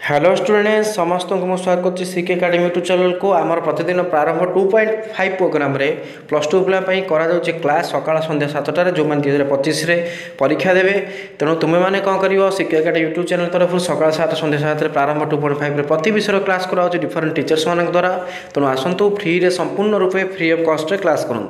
Hello students समस्त को मुझे स्वागत कर सीके एकेडमी यूट्यूब चैनल को आमर प्रतिदिन प्रारंभ 2.5 प्रोग्राम रे प्लस टू पिला करा क्लास सकाळ संध्या 7टार जो मैंने 2025 परीक्षा देवे तेणु तुम्हें मैंने कौन कर सीके एकेडमी यूट्यूब चैनल तरफ सकाळ 7 संध्या 7 प्रारंभ 2.5 प्रति विषय क्लास करा डिफरेंट टीचर्स मान द्वारा तेणु आसतु फ्री रे संपूर्ण रूपे फ्री ऑफ कॉस्ट रे क्लास करूँ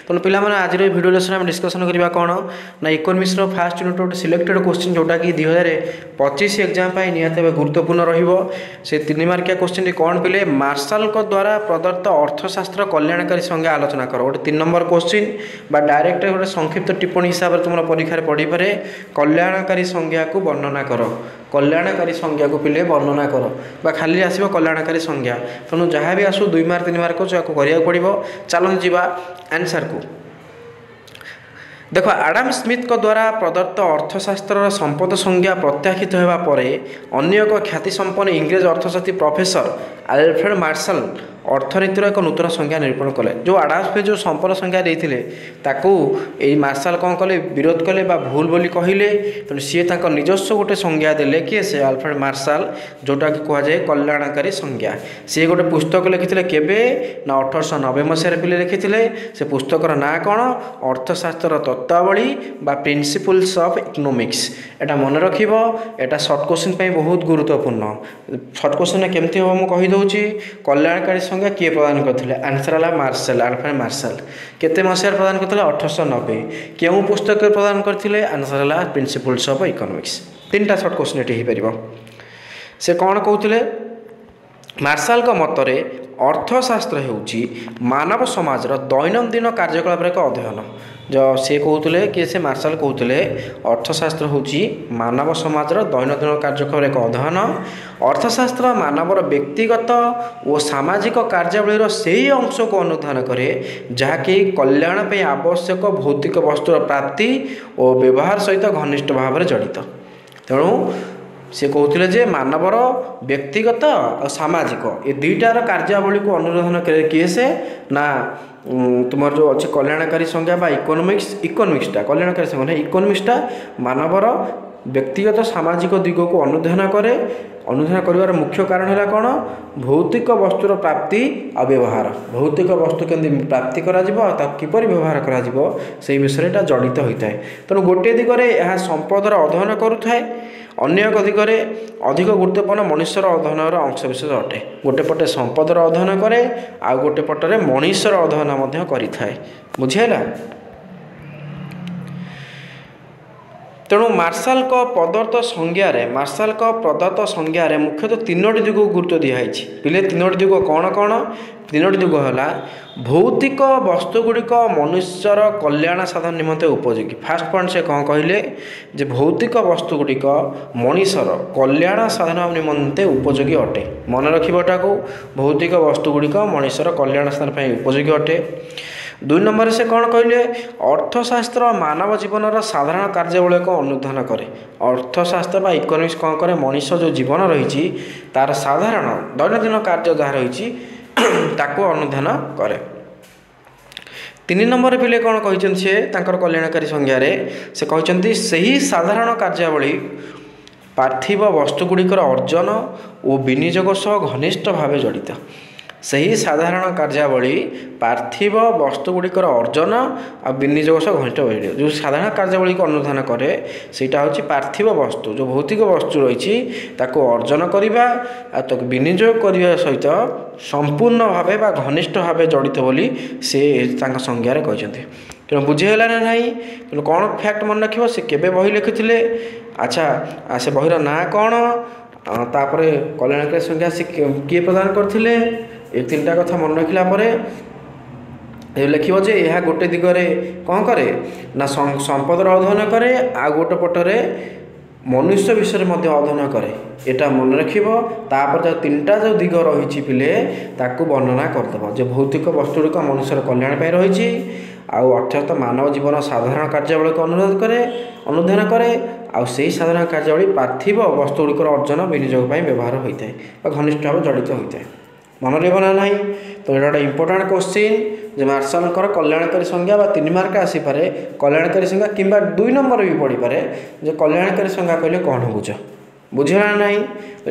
तेणु पाने आज भिडियो लेसन आम डिस्कसन करवा कौन ना इकोनॉमिक्स फास्ट यूनिट गोटे सिलेक्टेड क्वेश्चन जोटा कि 2025 एग्जाम निहत गुरुत्वपूर्ण से 3 मार्किया क्वेश्चन कौन पिले मार्शल को द्वारा प्रदत्त अर्थशास्त्र कल्याणकारी संज्ञा आलोचना कर गोटे 3 नंबर क्वेश्चन बा डायरेक्ट गोटे संक्षिप्त टिप्पणी हिसाब से तुम परीक्षा पढ़ी पारे कल्याणकारी संज्ञा को वर्णना कर कल्याणकारी संज्ञा को पिले वर्णना कर बा खाली आसो कल्याणकारी संज्ञा तेणु जहाँ भी आसू 2 मार्क 3 मार्क करने पड़ो चलन जावा आंसर को देख आडम स्मिथ को द्वारा प्रदत्त अर्थशास्त्र संपद संज्ञा प्रत्याख्यित होगा पर अन्य एक ख्यातिसंपन्न इंग्रेज अर्थशास्त्री प्रोफेसर अल्फ्रेड मार्शल अर्थनीतिर एक नूतन संज्ञा निरूपण कले जो आडम स्मिथ जो संपद संज्ञा देते मार्शल कौन कले विरोध कले भूल बोली कहले तेणु सी निजस्व गोटे संज्ञा देले किए से अल्फ्रेड मार्शल जोटा कि कहुए कल्याणकारी संज्ञा सी गोटे पुस्तक लिखिते केबे ना 1890 मसीह पिले लिखिते से पुस्तकर ना कौन अर्थशास्त्र तत्वावली बा प्रिंसिपल्स ऑफ इकोनॉमिक्स एटा मन रखिबो एटा शॉर्ट क्वेश्चन बहुत गुरुत्वपूर्ण शॉर्ट क्वेश्चन केमती हो मु कहि दउची कल्याणकारी संज्ञा किए प्रदान करथिले आंसर है मार्शल अल्फ्रेड मार्शल केते मसीह प्रदान करथिले 1890 केउ पुस्तक प्रदान करथिले आंसर है प्रिंसिपल्स ऑफ इकोनॉमिक्स 3टा शॉर्ट क्वेश्चन एटी हे परिबो से कौन कहउथिले मार्शल को मतरे अर्थशास्त्र हेउची मानव समाज दैनंदिन कार्यकलाप एक अध्ययन जो से कहते कि से मार्शल कहते अर्थशास्त्र होची मानव समाज दैनंदिन कार्यकलाप एक अध्ययन अर्थशास्त्र मानवर व्यक्तिगत और सामाजिक कार्यावलीर से ही अंश को अनुधान करे जहाँकि कल्याण पे आवश्यक भौतिक वस्तुर प्राप्ति और व्यवहार सहित घनिष्ठ भाव में जड़ित तेणु से कहते जे मानवर व्यक्तिगत और सामाजिक ये दुईटार कार्यावली को अनुरोधन करे किए से ना तुम जो अच्छे कल्याणकारी संज्ञा बा इकोनॉमिक्सटा कल्याणकारी संज्ञा इकोनॉमिक्सटा मानवर व्यक्तिगत सामाजिक दिग को अनुधान करे अनुधान कर मुख्य कारण है कौन भौतिक वस्तुर प्राप्ति और व्यवहार भौतिक वस्तु केमती प्राप्ति किपर व्यवहार कर विषय जड़ित होता है तेणु गोटे दिगरे यह संपदर अध्ययन करुए अन्य एक दिगरे अधिक गुरुत्वपूर्ण मनुष्यर अध्ययन अंशविशेष अटे गोटे पटे संपदर अध्ययन करे आ गोटे पटरे मनुष्यर अध्ययन करें बुझेगा तेणु मार्शल को प्रदत्त संज्ञार मुख्यतः 3टी दिग गुरुत्व दिखाई पिले 3टी दिग कौन कौन 3टी दिग है भौतिक वस्तुगुड़िक मनुष्यर कल्याण साधन निमंते उपयोगी फास्ट पॉइंट से कौन कहले जे भौतिक वस्तुगुड़िक मनुष्यर कल्याण साधन निमंते उपयोगी अटे मन रखा को भौतिक वस्तुगुड़िक मनुष्यर कल्याण साधन उपयोगी अटे 2 नंबर से कौन कहले अर्थशास्त्र मानव जीवन साधारण कार्यावली को अनुधान करे अर्थशास्त्र बा इकोनॉमिक्स कौन करे मनुष्य जो जीवन रही तार साधारण दैनंदिन कार्य जहाँ रही ताको अनुधान करे 3 नंबर पिले कौन कहते से कल्याणकारी संज्ञार से कहते सही साधारण कार्यावली पार्थिव वस्तुगुड़िकर अर्जन और विनियोग सह घनिष्ठ भाव जड़ित सही साधारण कार्यावली पार्थिव वस्तुगुड़िकर अर्जन और विनियोग सह घनिष्ठ भाव जो साधारण कार्यावली को अनुधान करे सेटा होची पार्थिव वस्तु जो भौतिक वस्तु रही अर्जन करवा ताको विनियोग करने सहित संपूर्ण भाव बा घनिष्ठ भाव जड़ित बोली से संज्ञार कहते तेणु बुझीगला ना ना तेणु कौन फैक्ट मन रख से केबे बही लिखिले अच्छा से बहीर ना कौन तापर कल्याणकारी संज्ञा से किए प्रदान करथिले ये 3टा कथा मन रखिला परे लिख यह गोटे दिगरे कौन करे ना संपदर अध्ययन करे आ गोटे पटरे मनुष्य विषय अध्ययन करे एटा मन रखिपर जो 3टा जो दिग रही पिले ताकू वर्णना करदेव जो भौतिक वस्तुगुड़िक मनुष्यर कल्याण पर रही अर्थात मानव जीवन साधारण कार्यावली को अनुधान करे आउ से साधारण कार्यावली पार्थिव वस्तुगुड़िकर अर्जन विनियोग व्यवहार होता है घनिष्ठ भाव जड़ित होता है मन रहा ना तो ये इंपोर्टाट क्वेश्चन जे मार्शल कल्याणकारी संज्ञा 3 मार्क आसीपे कल्याणकारी संज्ञा कि 2 नंबर भी पड़ पारे जे कल्याणकारी संज्ञा कहले कौन बुझ बुझेगा नहीं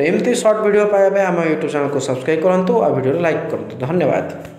एमती सर्ट वीडियो पाइबा आम यूट्यूब चैनल को सब्सक्राइब करूँ और वीडियो लाइक करूँ। धन्यवाद।